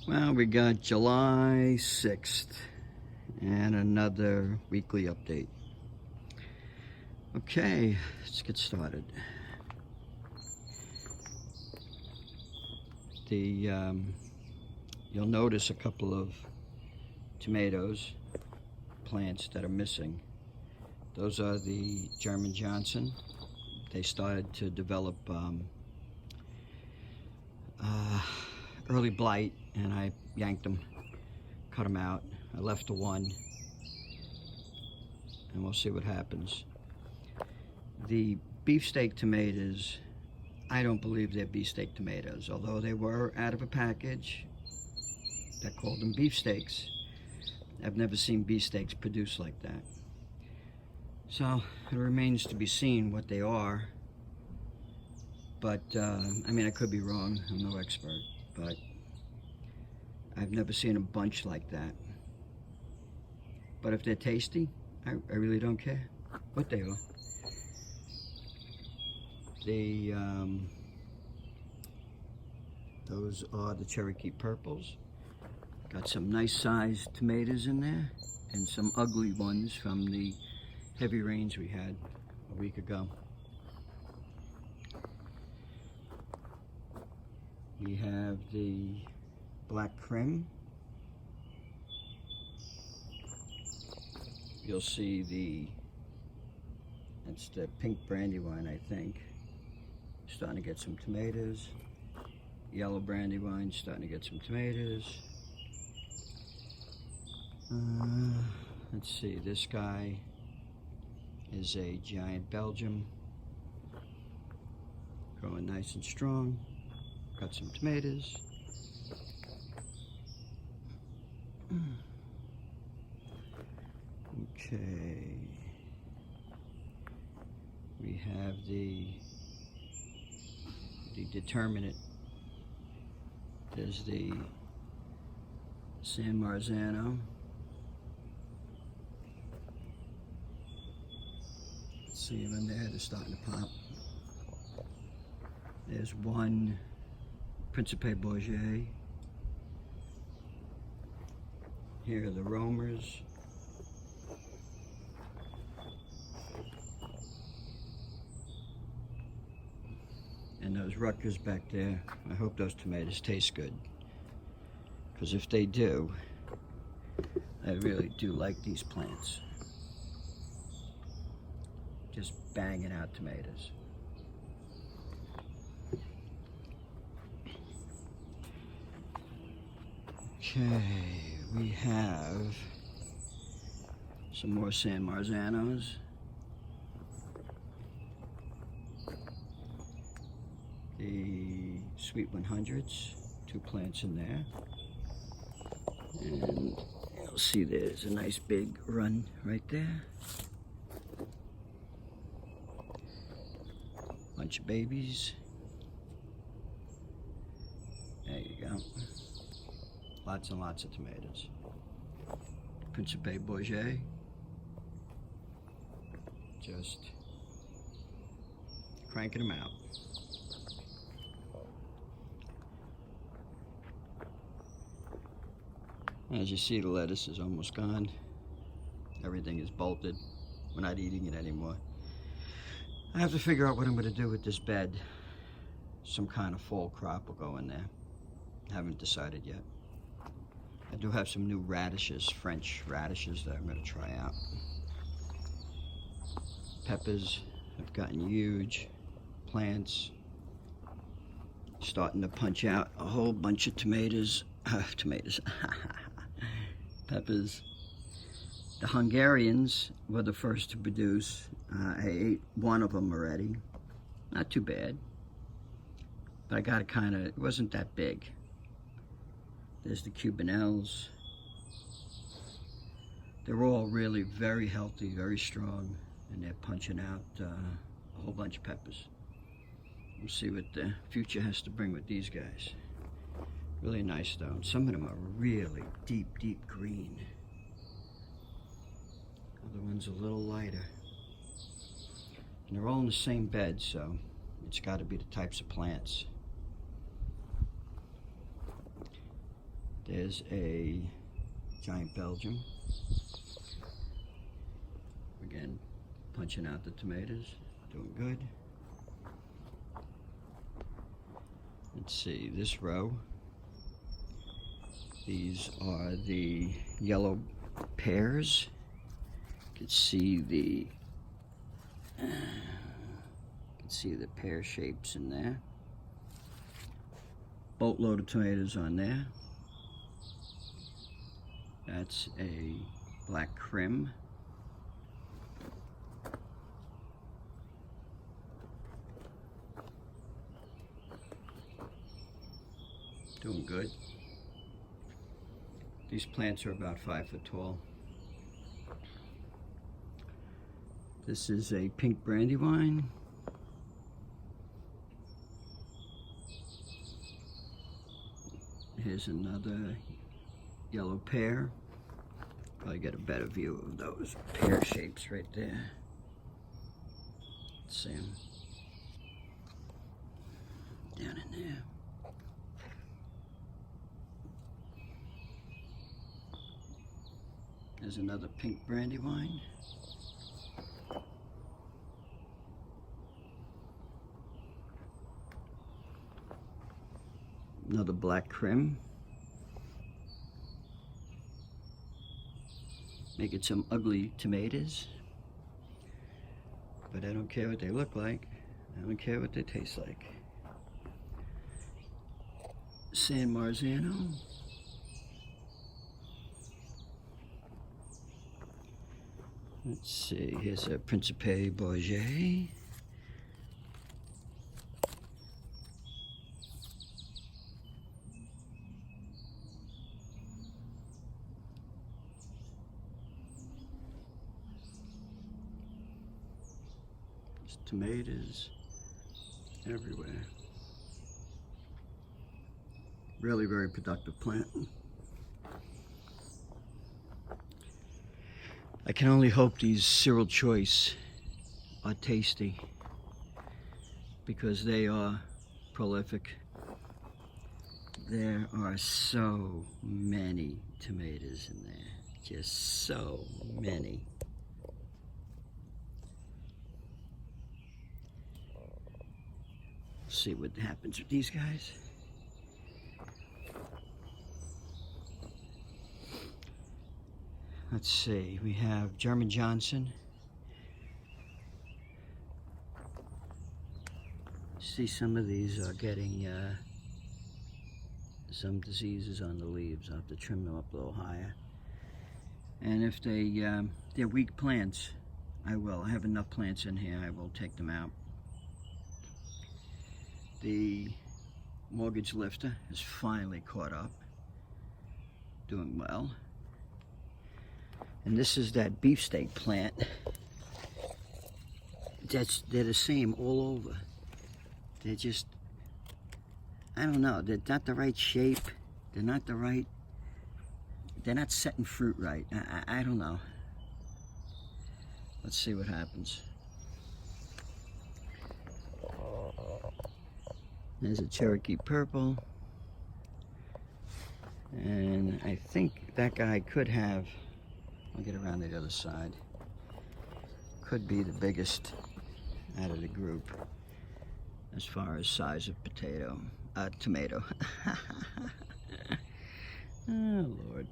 Well, we got July 6th and another weekly update. Okay, let's get started. You'll notice a couple of tomatoes plants that are missing. Those are the German Johnson. They started to develop early blight, and I yanked them, cut them out. I left the one, and we'll see what happens. The beefsteak tomatoes, I don't believe they're beefsteak tomatoes, although they were out of a package that called them beefsteaks. I've never seen beefsteaks produced like that. So it remains to be seen what they are. But I mean, I could be wrong, I'm no expert, but I've never seen a bunch like that. But if they're tasty, I really don't care what they are. Those are the Cherokee Purples. Got some nice sized tomatoes in there and some ugly ones from the heavy rains we had a week ago. We have the Black Krim. You'll see that's the pink brandywine, I think. Starting to get some tomatoes. Yellow brandywine, starting to get some tomatoes. Let's see, this guy is a giant Belgium. Growing nice and strong. Got some tomatoes. Okay. We have the determinate. There's the San Marzano. See them in there, they're starting to pop. There's one Principe Bourget. Here are the Romers. And those Rutgers back there. I hope those tomatoes taste good. Because if they do, I really do like these plants. Just banging out tomatoes. Okay, we have some more San Marzanos. The Sweet 100s, 2 plants in there. And you'll see there's a nice big run right there. Bunch of babies. There you go. Lots and lots of tomatoes. Principe Bourget. Just cranking them out. As you see, the lettuce is almost gone. Everything is bolted. We're not eating it anymore. I have to figure out what I'm going to do with this bed. Some kind of fall crop will go in there. Haven't decided yet. I do have some new radishes, French radishes, that I'm going to try out. Peppers have gotten huge. Plants starting to punch out a whole bunch of tomatoes. Peppers. The Hungarians were the first to produce. I ate one of them already. Not too bad. But I got it wasn't that big. There's the Cubanelles. They're all really very healthy, very strong, and they're punching out a whole bunch of peppers. We'll see what the future has to bring with these guys. Really nice though. Some of them are really deep, deep green. Other one's a little lighter. And they're all in the same bed, so it's got to be the types of plants. There's a giant Belgium. Again, punching out the tomatoes, doing good. Let's see, this row, these are the yellow pears. You can see the pear shapes in there. Boatload of tomatoes on there. That's a black Krim. Doing good. These plants are about 5 foot tall. This is a pink brandywine. Here's another yellow pear. Probably get a better view of those pear shapes right there. Let's see them. Down in there. There's another pink brandywine. Another black Krim. Making some ugly tomatoes. But I don't care what they look like. I don't care what they taste like. San Marzano. Let's see, here's a Principe Bourget. There's tomatoes everywhere. Really very productive plant. I can only hope these Cyril Choice are tasty because they are prolific. There are so many tomatoes in there, just so many. See what happens with these guys. Let's see, we have German Johnson. See, some of these are getting some diseases on the leaves. I'll have to trim them up a little higher. And if they're weak plants, I will. I have enough plants in here, I will take them out. The mortgage lifter is finally caught up, doing well. And this is that beefsteak plant. They're the same all over. They're just, I don't know, they're not the right shape. They're not setting fruit right. I don't know. Let's see what happens. There's a Cherokee Purple. And I think that guy could have, I'll get around the other side, could be the biggest out of the group as far as size of tomato. Oh, Lord.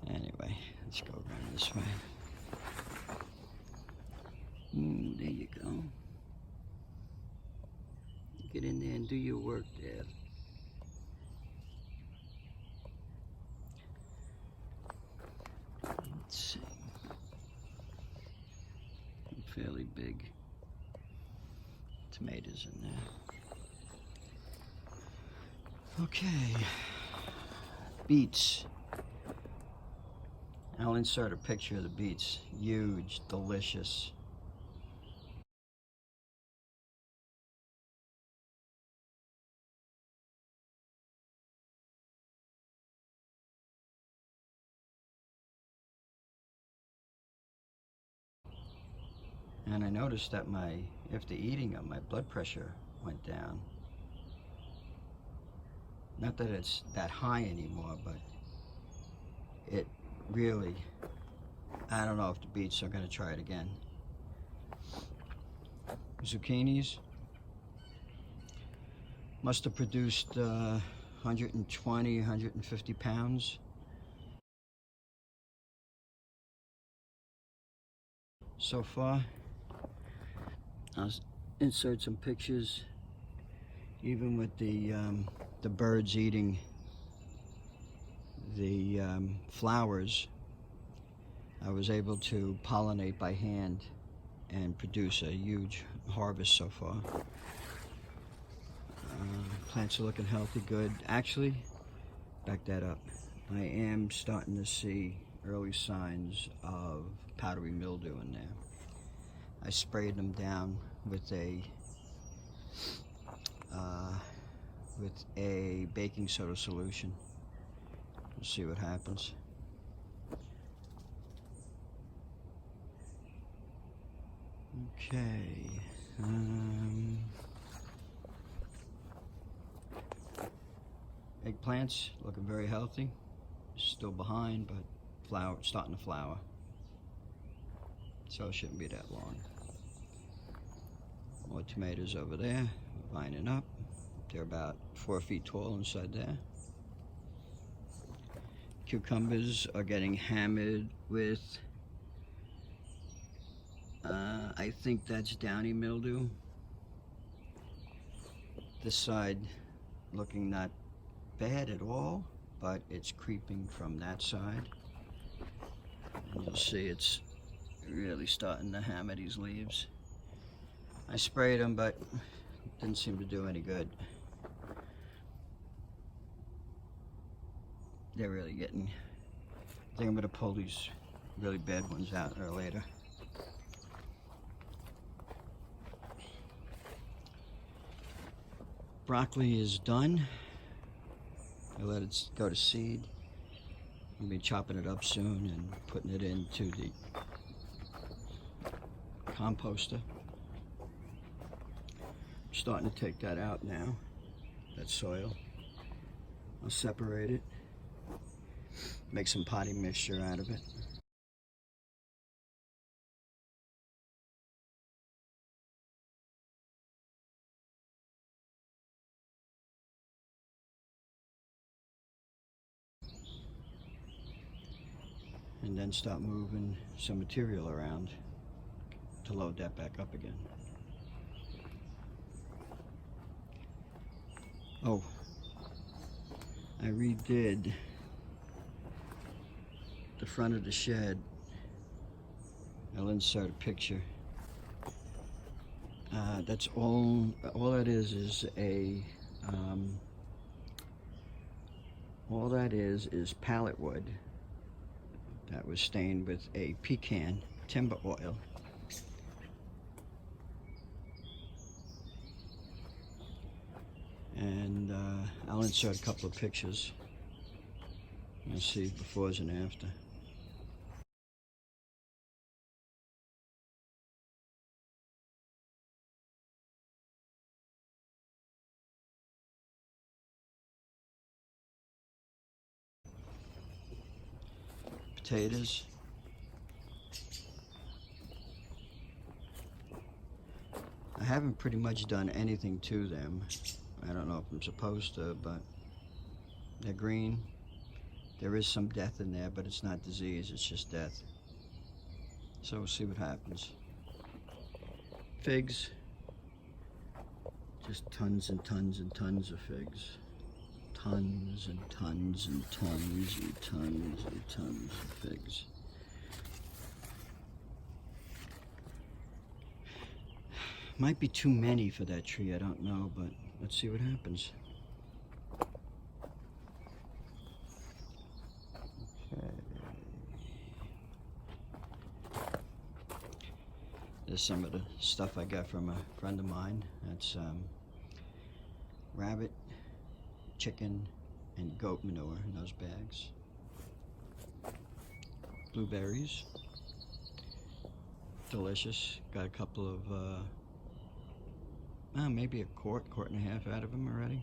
Anyway, let's go around this way. There you go. Get in there and do your work, Dad. Let's see. Fairly big tomatoes in there. Okay. Beets. I'll insert a picture of the beets. Huge, delicious. And I noticed that after eating them, my blood pressure went down. Not that it's that high anymore, but it really, I don't know if the beets are going to try it again. Zucchinis must have produced 120, 150 pounds. So far. I'll insert some pictures, even with the birds eating the flowers. I was able to pollinate by hand and produce a huge harvest so far. Plants are looking healthy, good. Actually, back that up. I am starting to see early signs of powdery mildew in there. I sprayed them down with a baking soda solution. We'll see what happens. Okay. Eggplants looking very healthy. Still behind, but starting to flower. So it shouldn't be that long. More tomatoes over there, lining up. They're about 4 feet tall inside there. Cucumbers are getting hammered with, I think that's downy mildew. This side looking not bad at all, but it's creeping from that side. And you'll see it's really starting to hammer these leaves. I sprayed them, but it didn't seem to do any good. They're really getting, I think I'm gonna pull these really bad ones out or later. Broccoli is done. I let it go to seed. I'll be chopping it up soon and putting it into the composter. I'm starting to take that out now, that soil. I'll separate it, make some potting mixture out of it. And then start moving some material around to load that back up again. Oh, I redid the front of the shed. I'll insert a picture. That's all that is a, all that is pallet wood that was stained with a pecan timber oil. And I'll insert a couple of pictures. You'll see befores and after. Potatoes. I haven't pretty much done anything to them. I don't know if I'm supposed to, but they're green. There is some death in there, but it's not disease, it's just death. So we'll see what happens. Figs. Just tons and tons and tons of figs. Tons and tons and tons and tons and tons of figs. Might be too many for that tree, I don't know, but let's see what happens. Okay. There's some of the stuff I got from a friend of mine. That's rabbit, chicken, and goat manure in those bags. Blueberries. Delicious. Got a couple of maybe a quart and a half out of them already.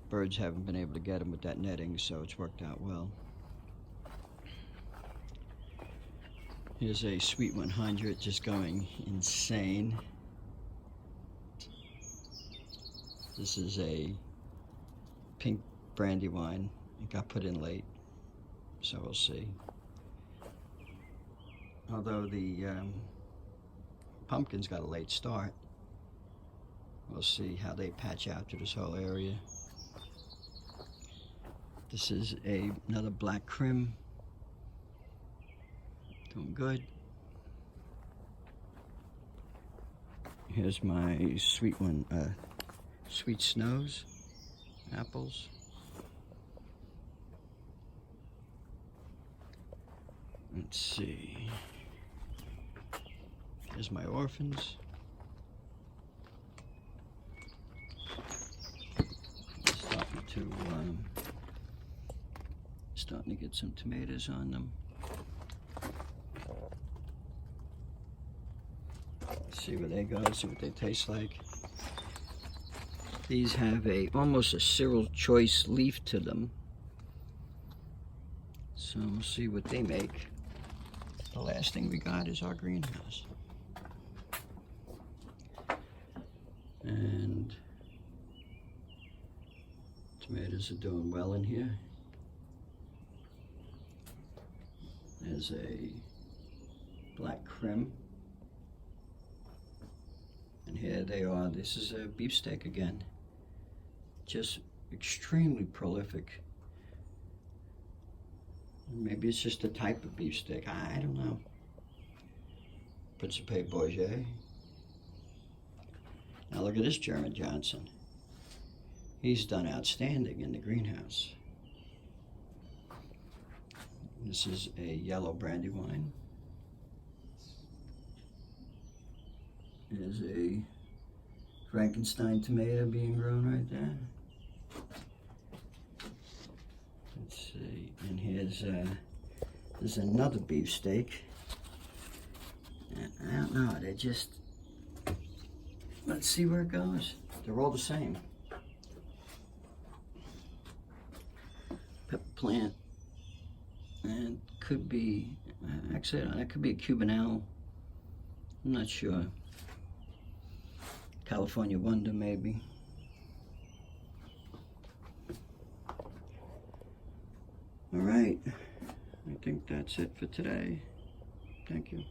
Birds haven't been able to get them with that netting, so it's worked out well. Here's a Sweet 100 just going insane. This is a pink Brandywine. It got put in late, so we'll see. Although the pumpkin's got a late start, we'll see how they patch out through this whole area. This is another black Krim. Doing good. Here's my sweet snows, apples. Let's see. Here's my orphans. Starting to get some tomatoes on them. Let's see where they go, see what they taste like. These have almost a Cyril Choice leaf to them. So we'll see what they make. The last thing we got is our greenhouse. And tomatoes are doing well in here. There's a black Krim. And here they are. This is a beefsteak again. Just extremely prolific. Maybe it's just a type of beefsteak. I don't know. Principe Bourget. Now look at this German Johnson. He's done outstanding in the greenhouse. This is a yellow Brandywine. There's a Frankenstein tomato being grown right there. Let's see, and there's another beefsteak. I don't know, they're just, let's see where it goes. They're all the same. Pepper plant. And could be, actually, that could be a Cubanelle. I'm not sure. California Wonder, maybe. All right. I think that's it for today. Thank you.